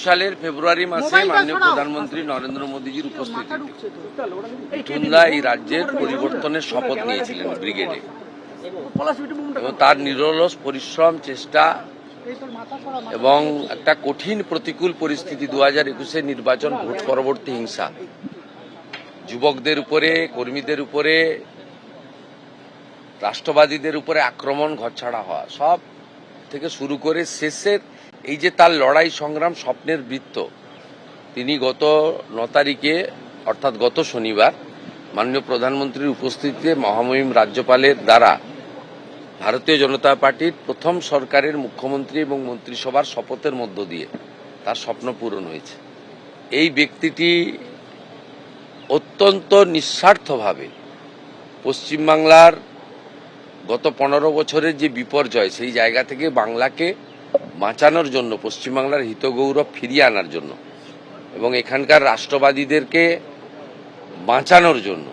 সালের ফেব্রুয়ারি মাসে মাননীয় প্রধানমন্ত্রী নরেন্দ্র মোদীজির উপস্থিতিতে মিঠুনদা এই রাজ্যের পরিবর্তনের শপথ নিয়েছিলেন ব্রিগেডে, এবং তার নিরলস পরিশ্রম, চেষ্টা এবং একটা কঠিন প্রতিকূল পরিস্থিতি 2021 নির্বাচন, ভোট পরবর্তী হিংসা, যুবকদের উপরে, কর্মীদের উপরে, রাষ্ট্রবাদীদের উপরে আক্রমণ, ঘরছাড়া হওয়া, সব থেকে শুরু করে শেষের এই যে তার লড়াই সংগ্রাম, স্বপ্নের বৃত্ত, তিনি গত 9 তারিখে অর্থাৎ গত শনিবার মাননীয় প্রধানমন্ত্রীর উপস্থিতিতে মহামহিম রাজ্যপালের দ্বারা ভারতীয় জনতা পার্টির প্রথম সরকারের মুখ্যমন্ত্রী এবং মন্ত্রিসভার শপথের মধ্য দিয়ে তার স্বপ্ন পূরণ হয়েছে। এই ব্যক্তিটি অত্যন্ত নিঃস্বার্থভাবে পশ্চিমবাংলার গত 15 বছরের যে বিপর্যয়, সেই জায়গা থেকে বাংলাকে বাঁচানোর জন্য, পশ্চিমবাংলার হিতগৌরব ফিরিয়ে আনার জন্য এবং এখানকার রাষ্ট্রবাদীদেরকে বাঁচানোর জন্য,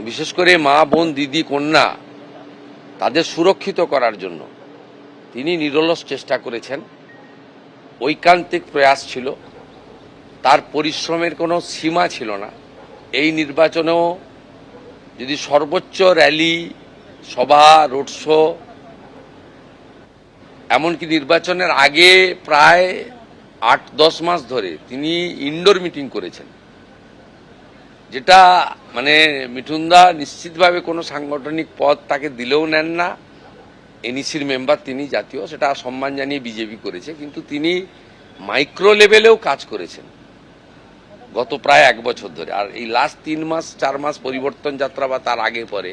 বিশেষ করে মা, বোন, দিদি, কন্যা, তাদের সুরক্ষিত করার জন্য তিনি নিরলস চেষ্টা করেছেন। ঐকান্তিক প্রয়াস ছিল, তার পরিশ্রমের কোনো সীমা ছিল না। এই নির্বাচনেও যদি সর্বোচ্চ র্যালি, সভা, রোড শো, এমনকি নির্বাচনের আগে প্রায় 8-10 মাস ধরে তিনি ইনডোর মিটিং করেছেন, যেটা মানে মিঠুনদা নিশ্চিতভাবে কোনো সাংগঠনিক পদ তাকে দিলেও নেন না। এনইসির মেম্বার তিনি, জাতীয়, সেটা সম্মান জানিয়ে বিজেপি করেছে, কিন্তু তিনি মাইক্রো লেভেলেও কাজ করেছেন গত প্রায় 1 বছর ধরে। আর এই লাস্ট 3-4 মাস পরিবর্তন যাত্রা বা তার আগে পরে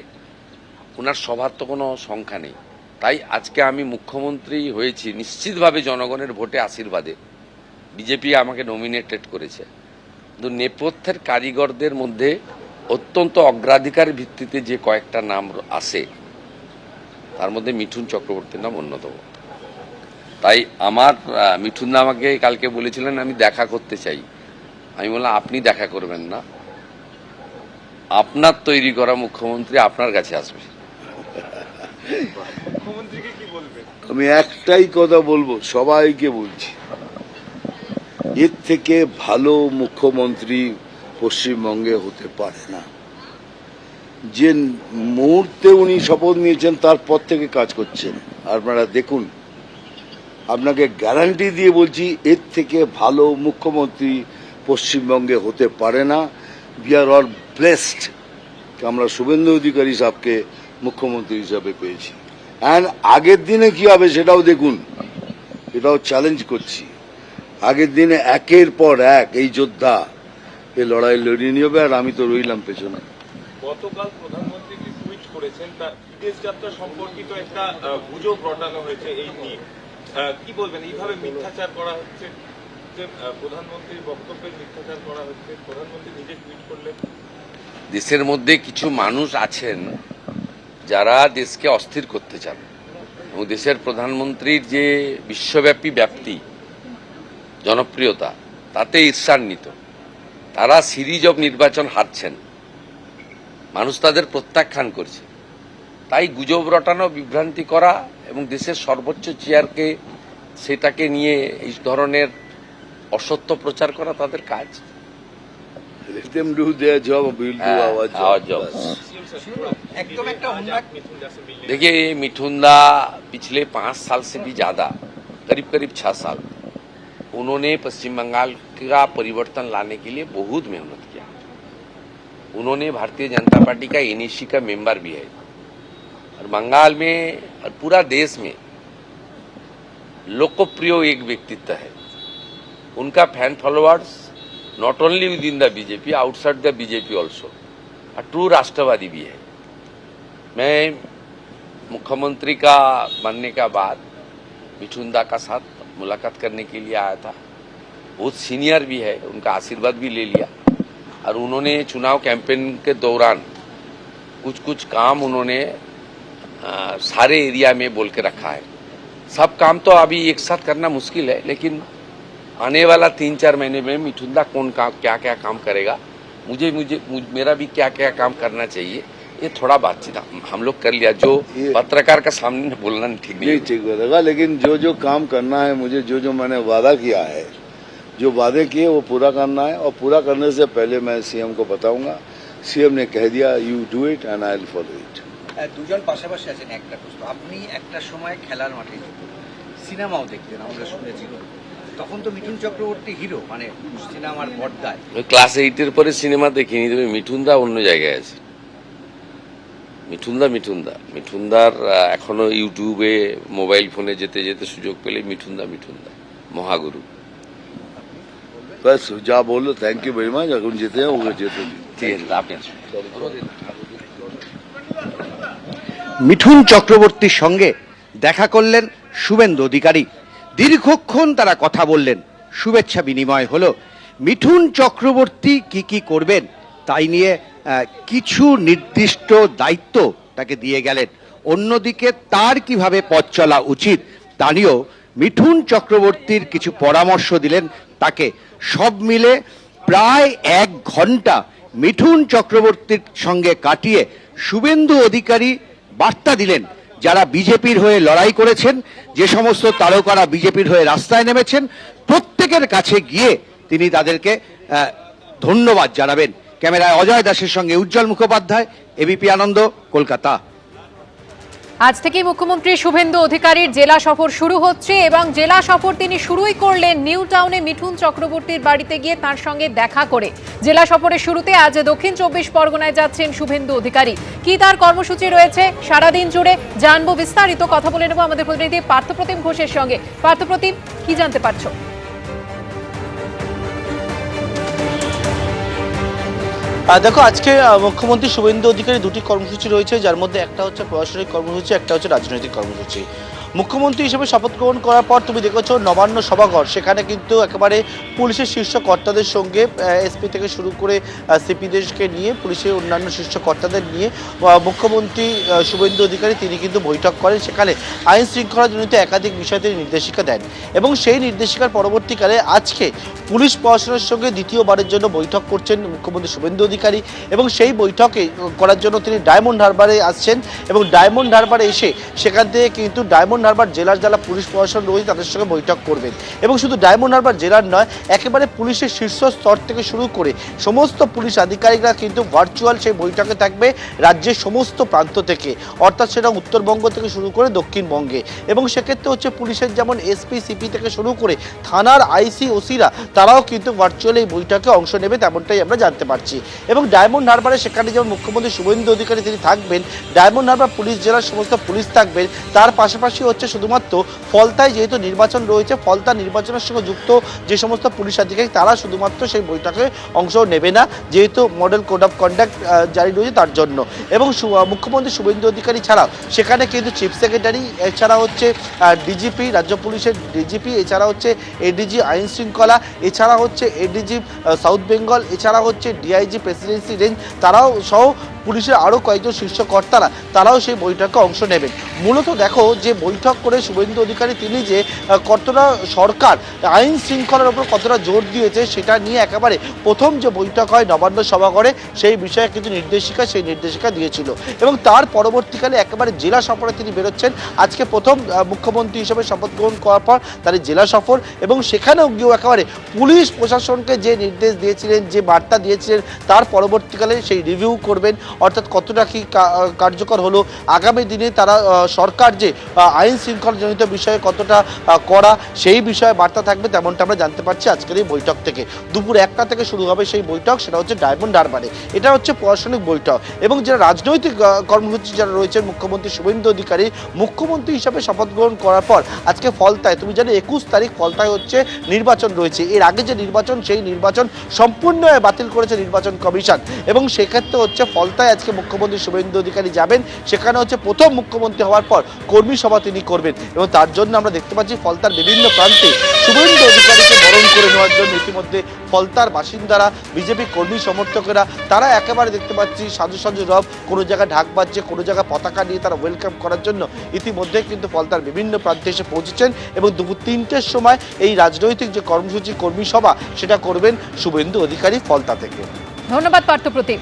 ওনার সভার তো কোনো সংখ্যা নেই। তাই আজকে আমি মুখ্যমন্ত্রী হয়েছি নিশ্চিতভাবে জনগণের ভোটে, আশীর্বাদে। বিজেপি আমাকে নমিনেটেড করেছে, কিন্তু নেপথ্যের কারিগরদের মধ্যে অত্যন্ত অগ্রাধিকার ভিত্তিতে যে কয়েকটা নাম আসে, তার মধ্যে মিঠুন চক্রবর্তীর নাম অন্যতম। তাই আমার মিঠুন দা আমাকে কালকে বলেছিলেন আমি দেখা করতে চাই। আমি বললাম আপনি দেখা করবেন না, আপনার তৈরি করা মুখ্যমন্ত্রী আপনার কাছে আসবে। আমি একটাই কথা বলবো, সবাইকে বলছি, এর থেকে ভালো মুখ্যমন্ত্রী পশ্চিমবঙ্গে হতে পারে না। যে মুহূর্তে উনি শপথ নিয়েছেন তারপর থেকে কাজ করছেন, আপনারা দেখুন। আপনাকে গ্যারান্টি দিয়ে বলছি, এর থেকে ভালো মুখ্যমন্ত্রী পশ্চিমবঙ্গে হতে পারে না। উই আর অল ব্লেসড, আমরা শুভেন্দু অধিকারী সাহেবকে মুখ্যমন্ত্রী হিসাবে পেয়েছি। অ্যান্ড আগের দিনে কি হবে সেটাও দেখুন, এটাও চ্যালেঞ্জ করছি। আগের দিনে একের পর এক এই যোদ্ধা এই লড়াই লড়িয়ে নিয়ে হবে, আর আমি তো রইলাম পেছনে। গতকাল প্রধানমন্ত্রী কি টুইট করেছেন, তার বিদেশ যাত্রা সম্পর্কিত একটা গুজব রটানো হয়েছে, এই নিয়ে কি বলবেন? এইভাবে মিথ্যাচার করা হচ্ছে, যে প্রধানমন্ত্রীর বক্তব্যে মিথ্যাচার করা হচ্ছে, প্রধানমন্ত্রী নিজে টুইট করলেন। দেশের মধ্যে কিছু মানুষ আছেন যারা দেশকে অস্থির করতে চান, এবং দেশের প্রধানমন্ত্রীর যে বিশ্বব্যাপী ব্যাপ্তি, জনপ্রিয়তা, তাতে ঈর্ষান্বিত। তারা সিরিজ অব নির্বাচন হারছেন, মানুষ তাদের প্রত্যাখ্যান করছে। তাই গুজব রটানো, বিভ্রান্তি করা এবং দেশের সর্বোচ্চ চেয়ারকে সেটাকে নিয়ে এই ধরনের অসত্য প্রচার করা তাদের কাজ। Let them do their job, we'll do our job. देखिए, मिठुनदा पिछले 5 साल से भी ज्यादा, करीब 6 साल, उन्होंने पश्चिम बंगाल का परिवर्तन लाने के लिए बहुत मेहनत किया। उन्होंने भारतीय जनता पार्टी का एनईसी का मेंबर भी है, और बंगाल में और पूरा देश में लोकप्रिय एक व्यक्तित्व है। उनका fan followers not only with in the BJP, outside the BJP also, और ट्रू राष्ट्रवादी भी है। मैं मुख्यमंत्री का बनने का बाद मिठुनदा का साथ मुलाकात करने के लिए आया था। बहुत सीनियर भी है, उनका आशीर्वाद भी ले लिया, और उन्होंने चुनाव कैंपेन के दौरान कुछ काम उन्होंने सारे एरिया में बोल के रखा है। सब काम तो अभी एक साथ करना मुश्किल है, लेकिन आने वाला 3-4 महीने में मिठुनदा क्या क्या काम करेगा मेरा भी क्या क्या काम करना चाहिए, ये थोड़ा बातचीत हम लोग कर लिया। जो पत्रकार का सामने बोलना ठीक नहीं ठीक रहेगा, लेकिन जो काम करना है मुझे, जो मैंने वादा किया है, जो वादे किए वो पूरा करना है, और पूरा करने से पहले मैं सीएम को बताऊंगा। सीएम ने कह दिया you do it and I will follow it. দুজন পাশাপাশি আছেন, একটা প্রশ্ন, আপনি একটা সময় খেলার মাঠে সিনেমাও দেখতেন আমরা শুনেছি, তখন তো মিঠুন চক্রবর্তী হিরো, মানে সিনেমার পর্দায়। ক্লাস 8-এর পরে সিনেমা দেখিনি, তবে মিঠুনদা অন্য জায়গায় আছে। মিঠুনদার এখনো ইউটিউবে মোবাইল ফোনে যেতে যেতে সুযোগ পেলে মিঠুনদা মহাগুরু। बस जा बोलो, थैंक यू वेरी मच। এখন যেতে हैं वो যেতে ঠিক আছে, আপনি আসুন। মিঠুন চক্রবর্তীর সঙ্গে দেখা করলেন শুভেন্দু অধিকারী, দীর্ঘক্ষণ তারা কথা বললেন, শুভেচ্ছা বিনিময় হলো। মিঠুন চক্রবর্তী কি করবেন তাই নিয়ে কিছু নির্দিষ্ট দায়িত্ব তাকে দিয়ে গেলেন, অন্যদিকে তার কিভাবে পথ চলা উচিত তা নিয়েও মিঠুন চক্রবর্তীর কিছু পরামর্শ দিলেন তাকে। সব মিলে প্রায় 1 ঘন্টা মিঠুন চক্রবর্তীর সঙ্গে কাটিয়ে শুভেন্দু অধিকারী বার্তা দিলেন যারা বিজেপির হয়ে লড়াই করেছেন, যে সমস্ত তারকারা বিজেপির হয়ে রাস্তায় নেমেছেন, প্রত্যেকের কাছে গিয়ে তিনি তাদেরকে ধন্যবাদ জানাবেন। ক্যামেরায় অজয় দাসের সঙ্গে উজ্জ্বল মুখোপাধ্যায়, এবিপি আনন্দ, কলকাতা। আজ থেকে মুখ্যমন্ত্রী শুভেন্দু অধিকারীর জেলা সফর শুরু হচ্ছে এবং জেলা সফর তিনি শুরুই করলেন নিউ টাউনে মিঠুন চক্রবর্তীর বাড়িতে গিয়ে তার সঙ্গে দেখা করে। জেলা সফরের শুরুতে আজ দক্ষিণ 24 পরগনায় যাচ্ছেন শুভেন্দু অধিকারী। কি তার কর্মসূচি রয়েছে সারাদিন জুড়ে জানবো বিস্তারিত। কথা বলে নেব আমাদের প্রতিনিধি পার্থপ্রতিম ঘোষের সঙ্গে। পার্থপ্রতিম, কি জানতে পারছো? দেখো, আজকে মুখ্যমন্ত্রী শুভেন্দু অধিকারী দুটি কর্মসূচি রয়েছে, যার মধ্যে একটা হচ্ছে প্রশাসনিক কর্মসূচি, একটা হচ্ছে রাজনৈতিক কর্মসূচি। মুখ্যমন্ত্রী হিসেবে শপথ গ্রহণ করার পর তুমি দেখেছো নবান্ন সভাঘর, সেখানে কিন্তু একেবারে পুলিশের শীর্ষ কর্তাদের সঙ্গে এসপি থেকে শুরু করে সিপিদেরকে নিয়ে, পুলিশের অন্যান্য শীর্ষ কর্তাদের নিয়ে মুখ্যমন্ত্রী শুভেন্দু অধিকারী তিনি কিন্তু বৈঠক করেন। সেখানে আইন শৃঙ্খলাজনিত একাধিক বিষয়ে তিনি নির্দেশিকা দেন এবং সেই নির্দেশিকার পরবর্তীকালে আজকে পুলিশ প্রশাসনের সঙ্গে দ্বিতীয়বারের জন্য বৈঠক করছেন মুখ্যমন্ত্রী শুভেন্দু অধিকারী এবং সেই বৈঠকে করার জন্য তিনি ডায়মন্ড হারবারে আসছেন এবং ডায়মন্ড হারবারে এসে সেখান থেকে কিন্তু ডায়মন্ড হারবার জেলার যারা পুলিশ প্রশাসন রয়েছে তাদের সঙ্গে বৈঠক করবেন এবং শুধু ডায়মন্ড হারবার জেলার নয়, একেবারে পুলিশের শীর্ষ স্তর থেকে শুরু করে সমস্ত পুলিশ আধিকারিকরা কিন্তু ভার্চুয়াল সেই বৈঠকে থাকবে রাজ্যের সমস্ত প্রান্ত থেকে, অর্থাৎ সেটা উত্তরবঙ্গ থেকে শুরু করে দক্ষিণবঙ্গে। এবং সেক্ষেত্রে হচ্ছে পুলিশের যেমন এসপি সিপি থেকে শুরু করে থানার আইসি ওসিরা তারাও কিন্তু ভার্চুয়াল এই বৈঠকে অংশ নেবে, তেমনটাই আমরা জানতে পারছি। এবং ডায়মন্ড হারবারে সেখানে যেমন মুখ্যমন্ত্রী শুভেন্দু অধিকারী তিনি থাকবেন, ডায়মন্ড হারবার পুলিশ জেলার সমস্ত পুলিশ থাকবেন, তার পাশাপাশি হচ্ছে শুধুমাত্র ফলতায় যেহেতু নির্বাচন রয়েছে, ফলতা নির্বাচনের সঙ্গে যুক্ত যে সমস্ত পুলিশ আধিকারিক তারা শুধুমাত্র সেই বৈঠকে অংশ নেবে না, যেহেতু মডেল কোড অফ কন্ডাক্ট জারি রয়েছে তার জন্য। এবং মুখ্যমন্ত্রী শুভেন্দু অধিকারী ছাড়াও সেখানে কিন্তু চিফ সেক্রেটারি, এছাড়া হচ্ছে ডিজিপি, রাজ্য পুলিশের ডিজিপি, এছাড়া হচ্ছে এডিজি আইন শৃঙ্খলা, এছাড়া হচ্ছে এডিজি সাউথ বেঙ্গল, এছাড়া হচ্ছে ডিআইজি প্রেসিডেন্সি রেঞ্জ, তারাও সহ পুলিশের আরও কয়েকজন শীর্ষ কর্তারা তারাও সেই বৈঠকে অংশ নেবেন। মূলত দেখো যে বৈঠক করে শুভেন্দু অধিকারী তিনি যে কতটা সরকার আইন শৃঙ্খলার উপর কতটা জোর দিয়েছে সেটা নিয়ে একেবারে প্রথম যে বৈঠক হয় নবান্ন সভাঘরে সেই বিষয়ে কিছু সেই নির্দেশিকা দিয়েছিল এবং তার পরবর্তীকালে একেবারে জেলা সফরে তিনি বেরোচ্ছেন। আজকে প্রথম মুখ্যমন্ত্রী হিসেবে শপথ গ্রহণ করার পর তার জেলা সফর এবং সেখানেও গিয়েও একেবারে পুলিশ প্রশাসনকে যে নির্দেশ দিয়েছিলেন, যে বার্তা দিয়েছিলেন, তার পরবর্তীকালে সেই রিভিউ করবেন, অর্থাৎ কতটা কি কার্যকর হলো, আগামী দিনে তারা সরকার যে আইন শৃঙ্খলাজনিত বিষয়ে কতটা করা সেই বিষয়ে বার্তা থাকবে, তেমনটা আমরা জানতে পারছি আজকের এই বৈঠক থেকে। দুপুর 1টা থেকে শুরু হবে সেই বৈঠক, সেটা হচ্ছে ডায়মন্ড হারবারে। এটা হচ্ছে প্রশাসনিক বৈঠক এবং যারা রাজনৈতিক কর্মসূচি যারা রয়েছেন মুখ্যমন্ত্রী শুভেন্দু অধিকারী মুখ্যমন্ত্রী হিসাবে শপথ গ্রহণ করার পর আজকে ফলতায়, তুমি জানো 21 তারিখ ফলতায় হচ্ছে নির্বাচন রয়েছে। এর আগে যে নির্বাচন সেই নির্বাচন সম্পূর্ণ বাতিল করেছে নির্বাচন কমিশন এবং সেক্ষেত্রে হচ্ছে ফলতায় আজকে মুখ্যমন্ত্রী শুভেন্দু অধিকারী যাবেন। সেখানে হচ্ছে প্রথম মুখ্যমন্ত্রী হওয়ার পর কর্মী সভা তিনি করবেন এবং তার জন্য আমরা দেখতে পাচ্ছি ফলতার বিভিন্ন প্রান্তে শুভেন্দু অধিকারীকে বরণ করে নেওয়ার জন্য ইতিমধ্যে ফলতার বাসিন্দারা, বিজেপি কর্মী সমর্থকেরা তারা একেবারে দেখতে পাচ্ছি সাজু সাজু রব, কোনো জায়গায় ঢাক বাজছে, কোনো জায়গায় পতাকা নিয়ে তারা ওয়েলকাম করার জন্য ইতিমধ্যে কিন্তু ফলতার বিভিন্ন প্রান্তে এসে পৌঁছেছেন এবং দুপুর 3টের সময় এই রাজনৈতিক যে কর্মসূচি কর্মী সভা সেটা করবেন শুভেন্দু অধিকারী ফলতা থেকে। ধন্যবাদ পার্থপ্রতিম।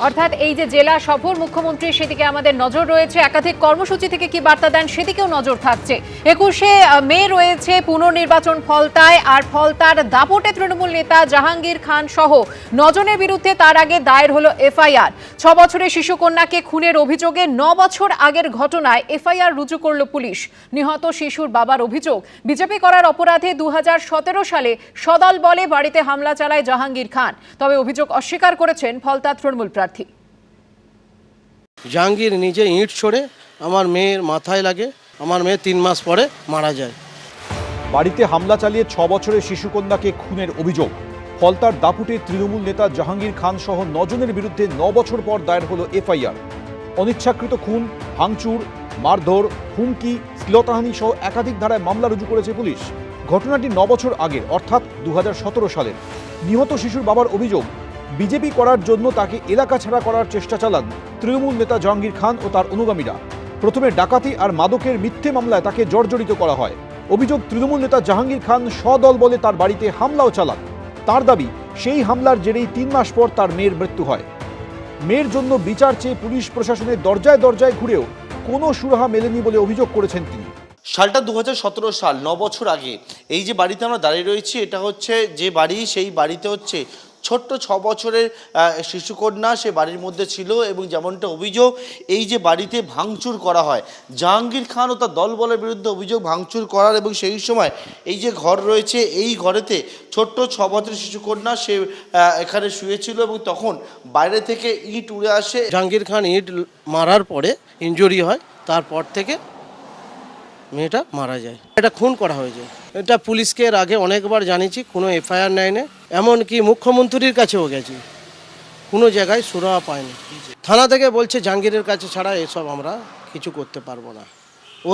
অর্থাৎ এই যে জেলা সফর মুখ্যমন্ত্রী, সেদিকে আমাদের নজর রয়েছে। একাধিক কর্মসূচি থেকে কি বার্তা দেন সেদিকেও নজর থাকছে। 21শে মে রয়েছে পুনর্নির্বাচন ফলতায়, আর ফলতার দাপটে তৃণমূল নেতা জাহাঙ্গীর খান সহ 9 জনের বিরুদ্ধে তার আগে দায়ের হলো এফআইআর। 6 বছরের শিশুকন্যাকে খুনের অভিযোগে 9 বছর আগের ঘটনায় এফআইআর রুজু করল পুলিশ। নিহত শিশুর বাবার অভিযোগ, বিজেপি করার অপরাধে 2017 সালে সদল বলে বাড়িতে হামলা চালায় জাহাঙ্গীর খান। তবে অভিযোগ অস্বীকার করেছেন ফলতা তৃণমূল প্রার্থী। জাহাঙ্গীর নিজে ইঁট ছড়ে আমার মেয়ের মাথায় লাগে, আমার মেয়ে 3 মাস পরে মারা যায়। বাড়িতে হামলা চালিয়ে 6 বছরের শিশুকন্যাকে খুনের অভিযোগ। ফলতার দাপুটে তৃণমূল নেতা জাহাঙ্গীর খান সহ 9 জনের বিরুদ্ধে 9 বছর পর দায়ের হলো এফআইআর। অনিচ্ছাকৃত খুন, ভাঙচুর, মারধর, হুমকি, শ্লীলতাহানি সহ একাধিক ধারায় মামলা রুজু করেছে পুলিশ। ঘটনাটি 9 বছর আগের, অর্থাৎ 2017 সালের। নিহত শিশুর বাবার অভিযোগ, বিজেপি করার জন্য তাকে এলাকা ছাড়া করার চেষ্টা চালান তৃণমূল নেতা জাহাঙ্গীর খান ও তার অনুগামীরা। প্রথমে ডাকাতি আর মাদকের মিথ্যে মামলায় তাকে জর্জরিত করা হয়। অভিযোগ, তৃণমূল নেতা জাহাঙ্গীর খান সদল বলে তার বাড়িতে হামলাও চালান। তার দাবি, সেই হামলার জেরেই 3 মাস পর তার মেয়ের মৃত্যু হয়। মেয়ের জন্য বিচার চেয়ে পুলিশ প্রশাসনের দরজায় দরজায় ঘুরেও কোনো সুরাহা মেলেনি বলে অভিযোগ করেছেন তিনি। সালটা 2017 সাল, 9 বছর আগে। এই যে বাড়িতে আমরা দাঁড়িয়ে রয়েছি, এটা হচ্ছে যে বাড়ি, সেই বাড়িতে হচ্ছে ছোট্ট 6 বছরের শিশুকন্যা সে বাড়ির মধ্যে ছিল। এবং যেমনটা অভিযোগ, এই যে বাড়িতে ভাঙচুর করা হয়, জাহাঙ্গীর খান ও তার দলবলের বিরুদ্ধে অভিযোগ ভাঙচুর করার। এবং সেই সময় এই যে ঘর রয়েছে, এই ঘরেতে ছোট্ট 6 বছরের শিশুকন্যা সে এখানে শুয়েছিল এবং তখন বাইরে থেকে ইট উড়ে আসে। জাহাঙ্গীর খান ইট মারার পরে ইনজুরি হয়, তারপর থেকে মেয়েটা মারা যায়। এটা খুন করা হয়েছে। এটা পুলিশকে এর আগে অনেকবার জানিয়েছি, কোনো এফআইআর নেয় না। এমনকি মুখ্যমন্ত্রীর কাছেও গেছি, কোনো জায়গায় সুরাহা পায়নি। থানা থেকে বলছে জাহাঙ্গীরের কাছে ছাড়া এসব আমরা কিছু করতে পারবো না।